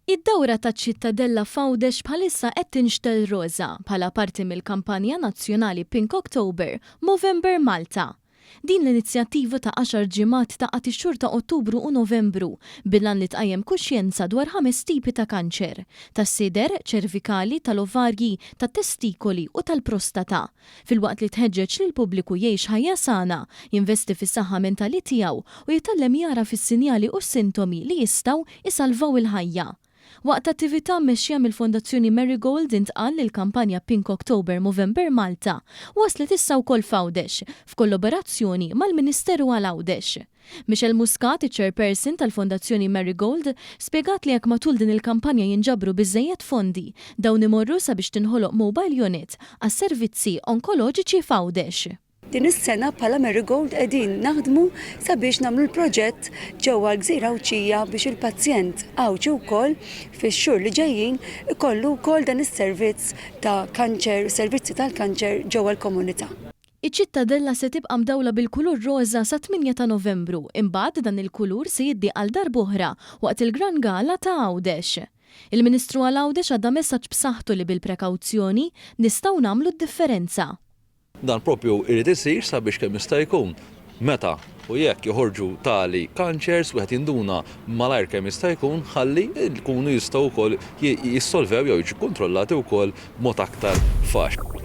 Id-dawra taċ-Ċittadella Fawdex bħalissa qed tinxtel roża bħala parti mill-kampanja nazzjonali Pink October Movember Malta. Din l-inizjattiva ta' 10 ġimgħat taqgħet ix-xhur ta' Ottubru u Novembru bilan li tqajjem kuxjenza dwar 5 tipi ta' kanċer: tas-sider, ċervikali, tal-ovarji, tat-testikoli u tal-prostata. Filwaqt li tħeġġeġ lil pubbliku jgħix ħajja sana, jinvesti fis-saħħa mentali tiegħu u jitgħallem jara fis-sinjali u s-sintomi li jistgħu isalvaw il-ħajja. Waqt attività mmexxija mill-Fondazzjoni Marigold intqal li l-kampanja Pink October Movember Malta waslet issa wkoll f'Għawdex f'kollaborazzjoni mal-Ministeru għal Għawdex. Michelle Muscat, chairperson tal-Fondazzjoni Marigold, spjegat li jekk matul din il-kampanja jinġabru biżżejjed fondi dawn imorru sabiex tinħoloq mobile unit għas-servizzi onkoloġiċi f'Għawdex. Din is-sena bħala Marigold qegħdin naħdmu sabiex nagħmlu l-proġett ġewwa l-Gżira Awċija biex il-pazjent Awċi wkoll fix-xhur li ġejjin ikollu wkoll dan is-servizz ta' kanċer, servizzi tal-kanċer ġewwa l-komunità. Iċ-Ċittadella se tibqa' mdawla bil-kulur roża sa 8 ta' Novembru, imbagħad dan il-kulur se jiddi għal darb'oħra waqt il-Gran Gala ta' Għawdex. Il-Ministru għal Għawdex għadda messaġġ b'saħħtu li bil-prekawzjoni nistgħu nagħmlu d-differenza. Dan propju irid isir sabiex kemm jista' jkun meta u jekk joħorġu tali kanċers wieħed jinduna malajr kemm jista' jkun ħalli jkunu jistgħu wkoll jissolvew jew jiġu kontrollati wkoll mod aktar faċli.